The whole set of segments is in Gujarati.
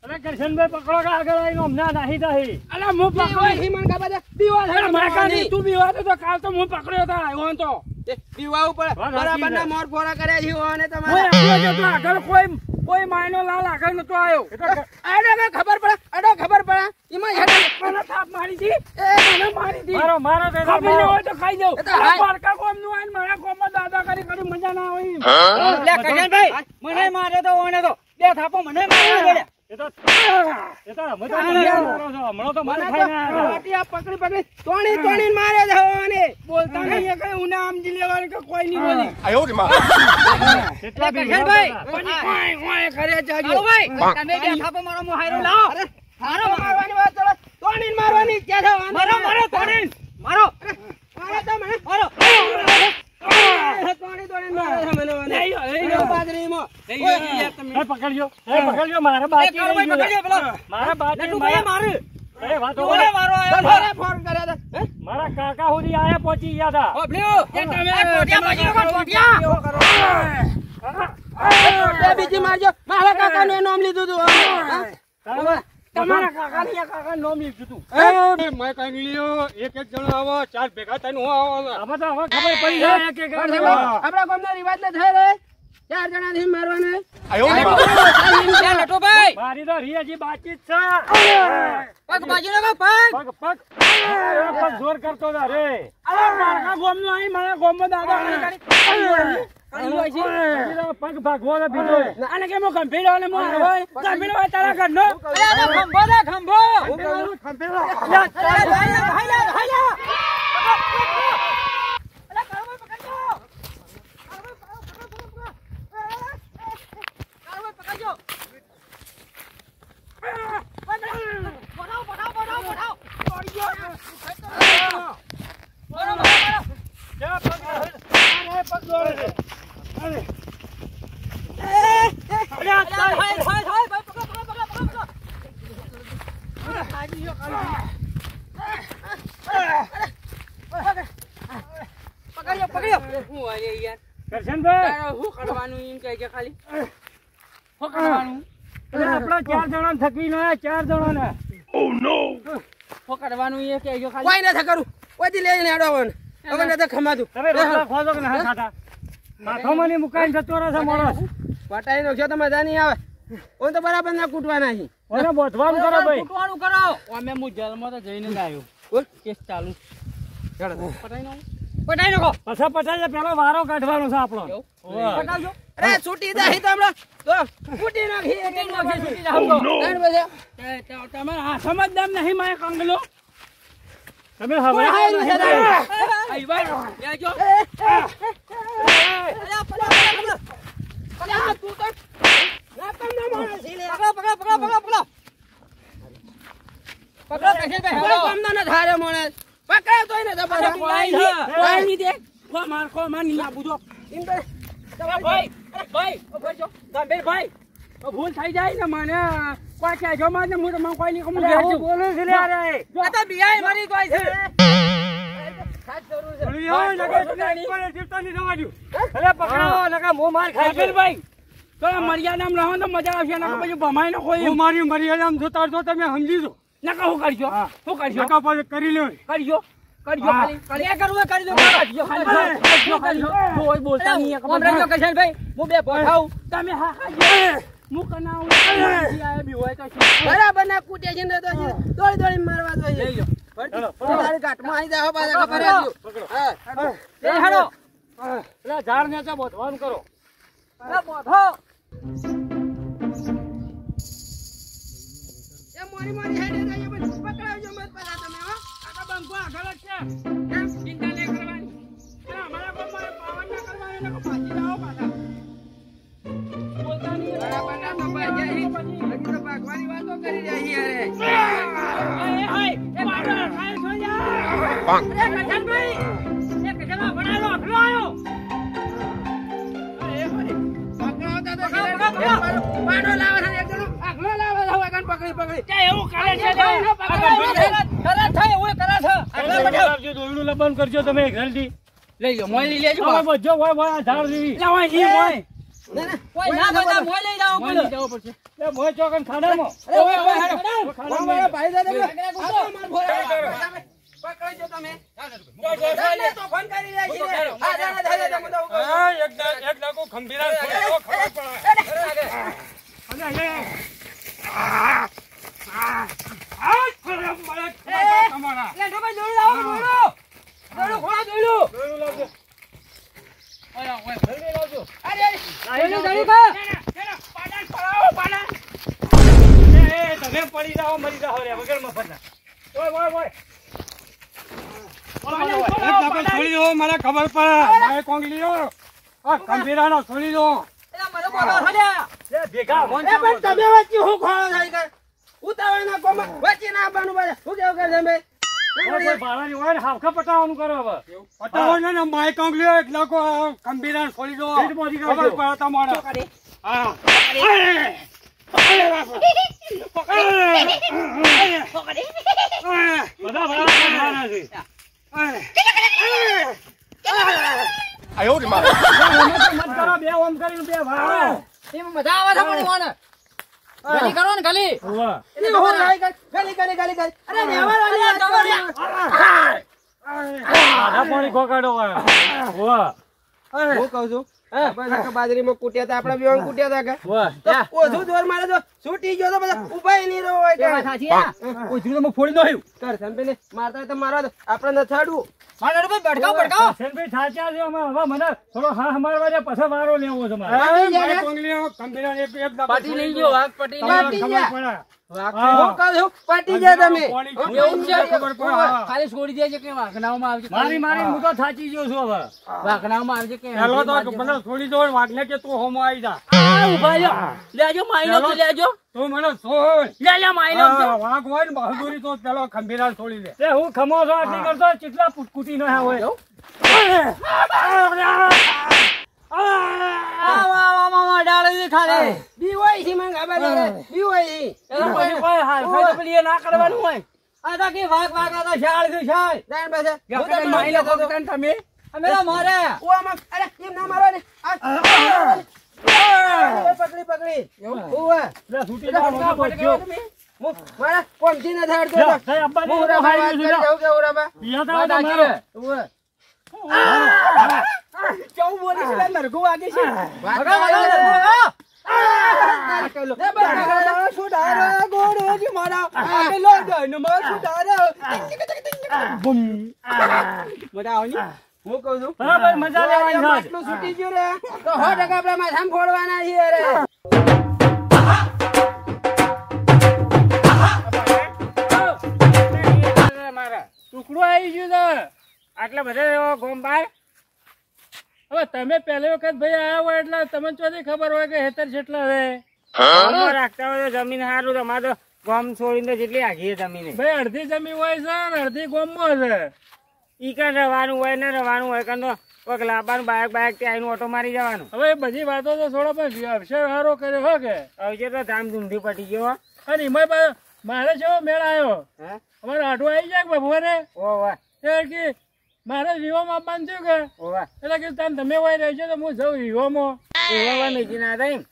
અરે કરશનભાઈ પકડો કે આગળ આવીને હમણાં નાહી જાય. અલા હું પકડ્યો હી મને ખબર છે દીવા છે માકાની તું બીવા તો કાલ તો હું પકડ્યો તો આવ્યો તો દીવા ઉપર બરાબર ના મોર ફોરા કર્યા છે ઓને તમારે તો આગળ કોઈ માયનો લાલ આગળ નતો આવ્યો આડે ખબર પડે એમાં હેડે મને થાપ મારી દી મને મારી દી મારો દે ખબર ન હોય તો ખાઈ જાવ પારકા કોમ નું આઈને મારા કોમમાં દાદા કરી મજા ના આવે લે કરશનભાઈ મને મારે તો ઓને તો બે થાપો મને મારી દે એ તો હમણાં તો મને પકડી તોણી મારે જવાને બોલતા નહીં કઈ ઉના આમ જિલ્લેવાળી કે કોઈ નહીં બોલી આયો રે માં કેટલા ભાઈ ઓય કરે જાજો ભાઈ તમે બે થાપો મારો મોહાયરો લાવો મારો મારવાની વાત ચાલે તોણી મારવાની ક્યાં થવાનું મારો તોણી મારો તો મને મારો પકડજો મારા કાકા સુધી આયા પહોંચી ગયા હતા બીજી મારજો મારા કાકા નું નામ લીધું હતું તમારા કાકા ની કાકા નામ લીધું હતું મેં કઈ લીધો એક જણો આવો ચાર ભેગા થઈને હું આવો તો હવે ખબર પડી જાય કે આપડા ગામનો રિવાજ ન થાય રે ચાર જણા થી મારવાને મારી તો રિયાજી બાકી જ પગ બાજુ ને પગ જોર કરતો હતા રે મારા ગામ નો અહીં મારા ગામ માં દાદા પગ ભાગવો બીજો આને કેમ ગંભીર તારા ઘર નો ખંભો આપડા 4 જણા થકી ના 4 જણા ને પકડવાનું એ કે કોઈ નથી કરું કોઈ લઈને આડવાનું હવે નથી ખમાતું તમે રોટલા ખોજો કે ના ખાતા માથામાં ની મુકાઈને જતો રહે છે માણસ પટાઈ નાખજો તો મજા નહીં આવે ઓન તો બરાબર ના કૂટવાના છે ઓને બોધવાનું કરો ભાઈ કૂટવાનું કરો અમે હું જેલમાં તો જઈને જ આવ્યો બોલ કેસ ચાલુ પટાઈ નાખો પાછા પટાઈ પેલો વારો કાઢવાનો છે આપણો પટાવજો અરે છૂટી જાય તો હમણાં તો ફૂટી નાખી છૂટી જાવ તમે આ સમજદાર નહીં માય કંગલો તમે હવે આઈ ભાઈ લેજો અલ્યા તું તો ના તમ ના મારે છે લે પકડો પકડો કામ ના થારે મોણે પકડ તોય ને દબા કોઈ ની દે કો માર ની આ બુજો ઇન તો ભાઈ ઓજો ગંભીર ભાઈ ભૂલ થઈ જાય ને મને કોઈ કે જો મને હું તો કોઈ ની કમ હું બોલું છું લે અરે આ તો બિયાય મરી ગઈ છે ખાસ જરૂર છે ઓય લગે કોઈ જીવતો ની જવાડ્યું અરે પકડો લગા મો માર ખાઈ ગંભીર ભાઈ તો મર્યાદામાં રહો તો મજા આવશે ને પછી ભમાઈ ન કોઈ હું મારી મર્યાદામાં જોતા તો તમે સમજી જો નકા હું કરજો નકા પાછો કરી લ્યો કરજો ખાલી કરવું કરી દો કરજો કોઈ બોલતા નહીં કમરાજો કશાલ ભાઈ હું બે પઠાઉ તમે હા ખાજો હું કનાઉ આયા બી હોય તો બરાબર ના કૂટે છે ને તો દોડી મારવા દો લઈ લો તારી ઘાટમાં આવી જાવ પાછા ખબર પકડો હા એ હેડો પેલા ઝાડ ને તો બોધવાનું કરો બોધો એ મોરી હેડે જાય પણ પકડાવજો મત પાછા તમે હો આ તો બંકો આગળ જ છે કેમ ચિંતા નહીં કરવાની અમારા પર મારે પાવન ના કરવાનો ને પાછી જાઓ પાછા બોલતા નહીં બરાબર ના બાબા જાય હજી તો ભાગવાની વાતો કરી રહી યારે એ હાય એ મારો ખાય છો જા એ કઠનભાઈ એ કઠના બનાલો અખલો આયો એ હરી પકડાવતા તો પાડો લાવે છે એક જણો અખલો લાવે છે વાગન પકડી કે એવું કરે છે કરે થાય ઓય કરે છે અખલા બજાવજો દોયડું લબન કરજો તમે જલ્દી લઈ લો મોલી લેજો હવે બજો હોય ઝાડ દી લાવાય ઈ હોય ના ના કોઈ ના બધા મોય લઈ જાવ મોય લઈ જાવ પડશે એ મોય ચોકન ખાડામાં અરે ઓય ઓય હેડો ખાડામાં મારા ભાઈ દાદા આગળ ઘૂસો. માર ભોરા પકડી જો તમે તો ફોન કરી રહ્યા છીએ હા દાદા એક લાખો ખંભીરા છોડી દો ખબર પડે અને ખરાબ મળે તમારા લે ઢોબા દોડી લાવો દોડો ખોળા દોડ્યું જોયું લાવજો ઓય ઓય જલ્દી લાવજો અરે દોડી કા પાડાન પડાવો પાડાન એ તમે પડી જાઓ મરી જાઓ રે વગર મફતના ઓય ઓય ઓય છોડી દો મને ખબર પડે મારે કોંગલીઓ આ ખંભીરાનો છોડી દો એલા મને બોલો હડ્યા એ ભેગા મોન એ પણ તમે વચ્ચે હું ખોળો થાય કર ઉતાવળના કોમાં વચ્ચે ના આવવાનું બધા હું કેવું કરે તમે કોઈ બાળાની હોય ને હાવખા પટાવવાનું કરો હવે પટાવો ને માય કોંગલીઓ એક લાખો ખંભીરાનો છોડી દો ખબર પડે તમારે હા બધા ભાડા છે આયો રે મારા મત કરો બે ઓમ કરીને બે ભાડા એમાં મજા આવે છે પણ મને ગલી કરો ને ગલી વાહ એ હું લાઈ કર ગલી અરે નેવાર વાળી આધા પાણી ખોકાડો વાહ હું કહું છું આપણે બાજરીમાં કૂટ્યા હતા આપણા બેવાન કૂટ્યા હતા વાહ ઓછું જોર મારે તો છૂટી ગયો તો બધા ઉભા નહીં રહ્યો હોય એ વાત સાચી આ કોઈ જીવનમાં ફોડી દો કર સંપેલે મારતા હોય તો મારવા દો આપણે ન છાડવું મારે ભાઈ ભડકાવ સેનભાઈ થાચ્યા છે હવે મને થોડો હા મારવા દે પછી વારો લેવો છે મારે મારે કોંગલીઓ ખંભીરા એક એક દાબો પાટી લઈ ગયો વાઘ પટી પાટી ખબર ગયા. પડે હું કહું છું પાટી ગયા તમે એવું છે ખબર પડે હા. ખાલી છોડી દેજે કે વાઘનાવમાં આવજે મારી મારી હું તો થાચી ગયો છું હવે વાઘનાવમાં આવજે કે પેલો તો મને છોડી દો વાઘને કે તું હોમો આવી જા ઉભા રહ્યો લેજો માઈનો તો લેજો તું મને છોડ લે માઈનો હા, વાઘ હોય ને બહાદુરી તો પેલો ખંભીરા છોડી દે એ હું ખમો છો આટલી કરતો કેટલા કુટી નો હોય ડાળી ખાલી બી હોય છે મંગ આબા બી હોય છે એનો પછી કોઈ હાલ ખાઈ તો પેલી એ ના કરવાનું હોય આ તો કે વાઘ આ તો શાળ છે શાળ દાન પાસે હું ગકડે તો માઈનો મારી કોકટન તમે અમે તો મારે ઓ આમાં અરે એમ ના મારો ને પકડી ઓવા લે છૂટી જા બધો મારા કોમથી ન થાડતો લે થઈ અબ્બા હું ને રાબા હાઈ વાત કરી જાઉં કે ઓરાબા પિયા તા મારો ઓવા કેવું બોલી છે નરગો વાગે છે હું કઉ છું બરાબર મજા લેવાની છે આટલું છૂટી ગયું રે તો 100% આપડે માથામાં ફોડવાના છીએ રે ટુકડો આવી ગયો છે આટલા બધા ગોમ બાર હવે તમે પહેલી વખત ભાઈ આવ્યા હોય એટલે તમને ચોથી ખબર હોય કે હેતર જેટલા છે રાખતા હોય તો જમીન સારું તમારે તો ગોમ છોડીને જેટલી આખી જમીન ભાઈ અડધી જમીન હોય છે ને અડધી ગોમમાં છે ઈ કણ રવાનું હોય ને રવાનું હોય કણ તો કોઈક લાવવાનું બાયક ત્યાં ઓટો મારી જવાનું હવે એ બધી વાતો તો થોડો પણ વ્યવસાય સારો કર્યો હો કે હવે તો ધામધૂમથી પટી ગયો અને એમાં મારે જેવો મેળ આવ્યો અમારે આઠું આવી જાય બપોરે એટલે કે મારે વિહોમાં આપવાનું થયું કે એટલે કે તમે હોય રહેજો તો હું જઉં વિહોમાં મેચીને આવ્યા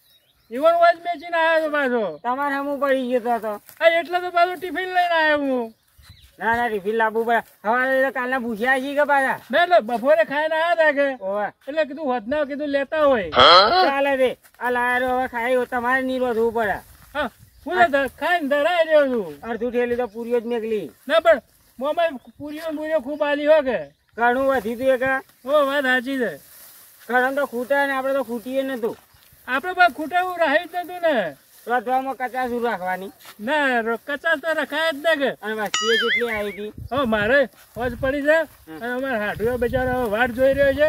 વિહોન હોય જ મેચીને આવ્યો તો પાછો તમારે હમું પડી ગયો હતો એટલે તો પાછું ટિફિન લઈને આવ્યો હું ના ના ટિફિન લાવવું પડે સવારે કાલના પૂછ્યા છીએ કે પાછા મેં એટલે બપોરે ખાઈને આવ્યા હતા કે એટલે કીધું વધના કીધું લેતા હોય ચાલે રે આ લાયા હવે ખાઈ તમારે નીરો થવું પડે હા હું ખાઈને ધરાઈ રહ્યો છું અડધું ઠેલી તો પૂરીઓ જ મેકલી ના પણ મોમાં પૂરીઓ ખૂબ આલી હો કે ઘણું વધી તું કે ઓ વાત સાચી છે ઘણા તો ખૂટા ને આપડે તો ખૂટીએ નતું આપડે પણ ખૂટાવું રાહી જ નતું ને રથવામાં કચાસ રાખવાની ના કચાસ તો રખાય જ ને કે અને વસ્તી જેટલી આવી હતી હવે મારે ફોજ પડી છે અને અમારે હાડુઓ બચારો હવે વાટ જોઈ રહ્યો છે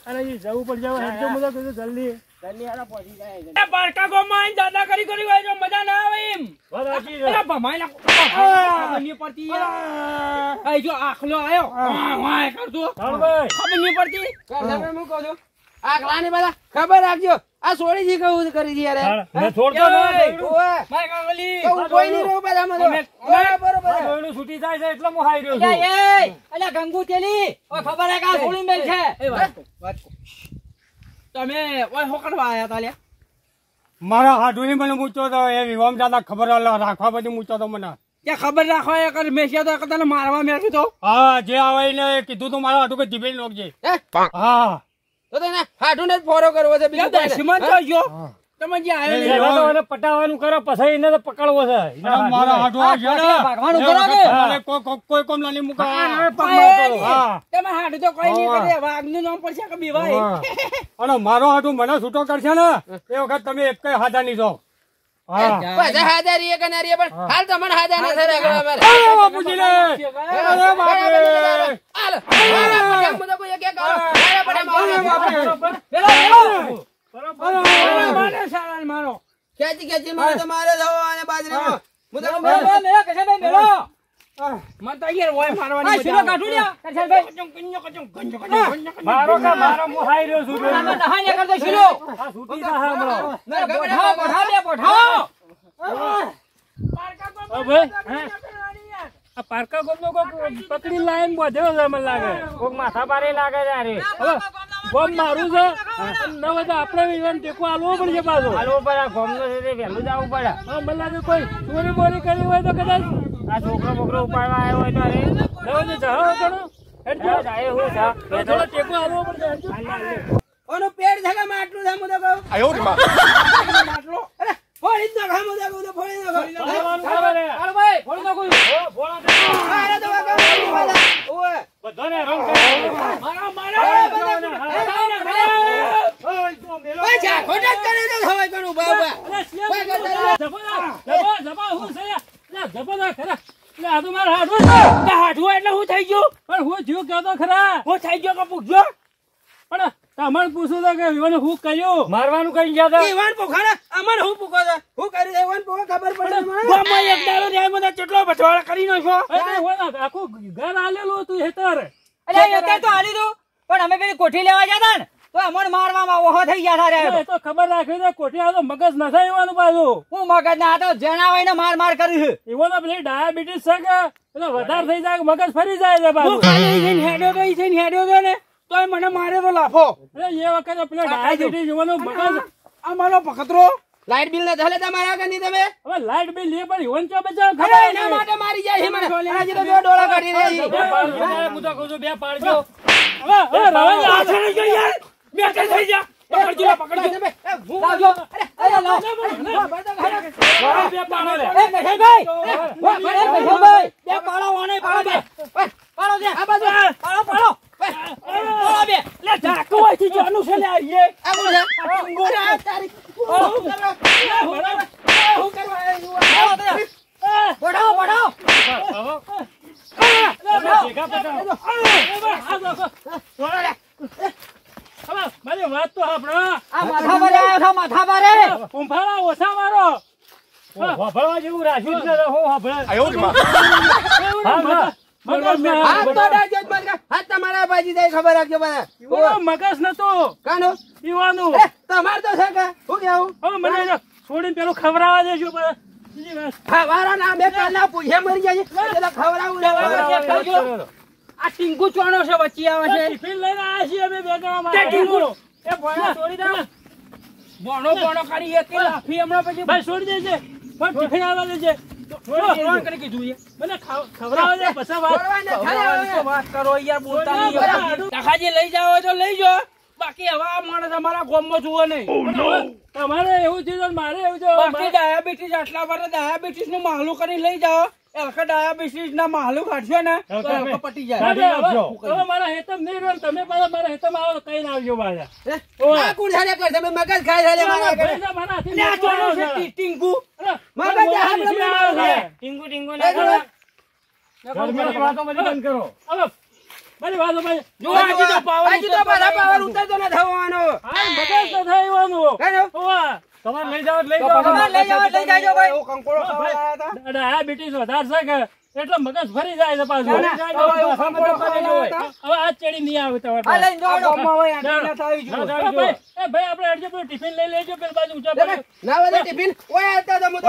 અને જવું પણ જવું હેડજો બધો કીધું જલ્દી પહોંચી જાય બારકા ગોમાં આઈને દાદા કરી હોય જો મજા ના આવે એમ વાત સાચી છે ભમાઈલા ખબર નહીં પડતી આ જો આખલો આયો માય કરતો ખબર નહીં પડતી તમે હું કહું છું આખલાની બધા ખબર રાખજો આ છોડી જી કહું કરી દી યાર મેં છોડતો માય કાંગલી તો કોઈ નહીં રહ્યો બધા માં બરોબર કોઈનું છૂટી જાય છે એટલે હું હાઈ રહ્યો છું એ અલ્યા ગંગુ તેલી ઓ ખબર હે કે આ સોળી મેલ છે એ વાત તમે ઓય હો કરવા આયા તા લ્યા મારા હાડુની મને મૂચો તો એ વિવામ દાદા ખબર રાખવા બધી મૂચો તો મને કે ખબર રાખો એ કર મેસ્યા તો તને મારવા મેઠું તો હા જે આવે એને કીધું તું મારા હાડું કે જીભે નોખજે હે હા તો તેને હાડું ને જ ફોરો કરવો છે બીજું કોઈ દશમન તો જો તમે જે આયો પટાવાનું કરો પછી એને તો પકડવો છે મારા હાડું ભાગવાનું કરો કે કોઈ કોમ નાની મુકા હા તમે હાડું તો કોઈ નહીં કરે વાઘનું નામ પડશે કે બીવાય અને મારો હાડું મને છૂટો કરશે ને એ વખત તમે એક કઈ હાથા નહીં જાઓ હા બધા હાજર રીએ કે ના રીએ પણ હાલ તમને હાજર ના થાય આગળ અમારે બાપુજી ને અરે બાપરે હાલ મારા મુદ્દા કોઈ એક મારો ખેંચી ખેંચી મારે તો મારે જવો અને બાજરીમાં મુદ્દા મત યાર ઓય મારવાની મજા કાઢું લ્યા મારો કા મારો હું હાઈ રહ્યો છું દહાને કરતો શીલો આ છૂટી ના હમણો ભાઈ આ પારકા ગોમનો કોક પકડી લાઈન બધ્યો છે મને લાગે કોક માથા પારે લાગે છે અરે હવે ગોમ મારું છે ન હોય તો આપણે વિવાન ટેકો આલવો પડશે પાછો આલવો પડે ગોમનો છે તે વહેલું જવું પડે હા મને લાગે કોઈ ચોરી બોરી કરી હોય તો કદાચ આ છોકરો બોકરો ઉપાડવા આવ્યો હોય તો અરે નવો જહાવો કરો હેડજો જાય હું છે થોડો ટેકો આલવો પડશે હેડજો ઓનો પેટ જગા માટલું છે મુદ્દા કહું આયો રે માં માટલો અરે ફોડી દો ખા મુદ્દા કહું તો ફોડી દો હાલ ભાઈ ફોન નો કોઈ અરે તો વાગા ઓય બધાને રંગ કરે ઓય જા ખોટા કરે તો થવાય કરું બાબા હાડું એટલે હું થઈ ગયું પણ હું થયું કહેતો ખરા હું થઈ ગયો કે પૂછજો પણ તમારે પૂછું તો કે વિવાને હું કર્યું મારવાનું કઈ ગયા હતા ઈવાન પોખાડા અમર હું પૂકો છે હું કરી દે ઈવાન પોખા ખબર પડે મને ગામમાં એક દાડો જાય મને કેટલો બટવાળા કરી નાખ્યો આખું ઘર આલેલું હતું હેતર અરે અત્યારે તો હાલી દઉં પણ અમે પેલી કોઠી લેવા જતા ને તો અમને મારવામાં ઓહો થઈ ગયા એ તો ખબર રાખી દે કોઠી આ તો મગજ ન થાય એવાનું પાછું હું મગજ ના તો જેના હોય ને માર કર્યું છે એવો તો પેલી ડાયાબિટીસ છે કે એટલે વધારે થઈ જાય મગજ ફરી જાય છે હું પાછું ખાલી હેડ્યો તો ને તોય મને મારે તો લાફો એટલે એ વખતે પેલા ડાયાબિટીસ એવાનું મગજ આ મારો પકતરો લાઈટ બિલ ના ધલે તમારા કે નહીં તમે હવે લાઈટ બિલ લે પણ ઈવન ચો બચાવ અરે ખબર એના માટે મારી જાય છે મને આજે તો બે ડોળા કાઢી રહી છે હું તો કહું છું બે પાડજો હવે રવા આ છોડી ગયો યાર બેઠે થઈ જા પકડજો લાવજો અરે લાવ બે પાડો લે એ ભાઈ બે પાડો વાને પાડો બે પાડો દે આ બાજુ પાડો બે લે ઢાકો હોય થી જાનું છે લે આઈએ આ બોલ છે અરે તારી હું કરવા આવ્યો મારી વાત તો સાંભળો આ માથા પર આવ્યો છો માથા પર કુંભાળા ઓછા મારો વાપરવા જેવું રાખ્યું જ ન હું હાથ તો ડાજો જ બંધ કર. હાથ તમારા બાજી જાય ખબર રાખજો બધા મગજ નતો કાનો પીવાનું તમાર તો છે કે હું કેવું હવે મને છોડીને પેલું ખવડાવવા દેજો બીજી વાત ખવારા ના બે કાલા પૂછે મરી જાય એટલે ખવરાવું લેવા આ ટીંકુ ચોણો છે વચ્ચે આવે છે ટિફિન લઈને આવ્યા છીએ અમે બે જણા તે ટીંકુ એ ભોળા છોડી દે બોણો કરી એક લાફી હમણાં પછી ભાઈ છોડી દેજે પણ ટિફિન આવવા દેજે રોણ કરી કીધું એ મને ખવડાવવા દે પછી વાત વાત કરો યાર બોલતા નહીં તખાજી લઈ જાવ તો લઈ જાઓ બાકી હવે આ માણસ અમારા ગામમાં જુઓ નહીં તમારે એવું છે તો મારે એવું છે બાકી ડાયાબિટીસ આટલા વાર ડાયાબિટીસ નું માહલું કરી લઈ જાઓ એલકા ડાયાબિટીસ ના માહલું કાઢશો ને તો એલકા પટી જાય હવે મારા હેતમ નહીં રહ્યો તમે પાછા મારા હેતમ આવો કઈ ના આવજો પાછા આ કોણ છે કર તમે મગજ ખાઈ છે મારા ઘરે મારા હાથે આ ચોણો છે ટીંકુ મગજ આપણે ટીંગુ ના કરો ઘરની વાતો બધી બંધ કરો હવે મારી વાતો ભાઈ જો આજે તો મારા પાવર ઉતરતો ન થવાનો આ મગજ તો થઈવાનું કાનો ઓવા તમારે લઈ જાવ લઈ જાવ તમારે લઈ જાજો ભાઈ ઓ કંકોળો ખાવા આયા હતા ડાયાબિટીસ વધારે છે કે એટલે મગજ ફરી જાય છે પાછું હવે આ ચડી નહીં આવે આ લઈને જોડો ગામમાં હોય આટલા થાવી જો ભાઈ આપણે અડજો પેલું ટિફિન લઈ લેજો પેલી બાજુ ઊંચા પર ના વાળા ટિફિન ઓય આવતા તો મુતો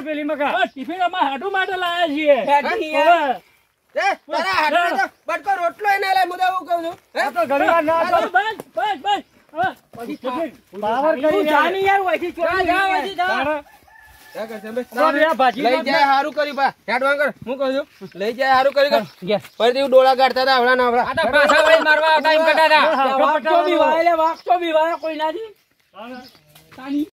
પેલી મકા ટિફિન અમાર હાડુ માટે લાયા છીએ ફેટી યાર તારા હાથે તો બટકો રોટલો એના લે મુદા હું કહું છું બસ પાવર કરી તું જા નહીં યાર, વહીથી ચોરી જા, નહીં વહીથી જા. તારે જા કરશનભાઈ. તારે આ ભાજી લઈ નાખ. જાય હારું કરી પા હેડ વાંગર હું કહું છું લઈ જાય હારું કરી કર ગયા. ફરીથી ડોળા કાઢતા હતા આવડા ના આવડા આ તો પાછા વળી મારવા આવતા એમ કહેતા હતા. હા, વાઘ તો બીવાય લે, વાઘ તો બીવાય કોઈ ના જી. તાની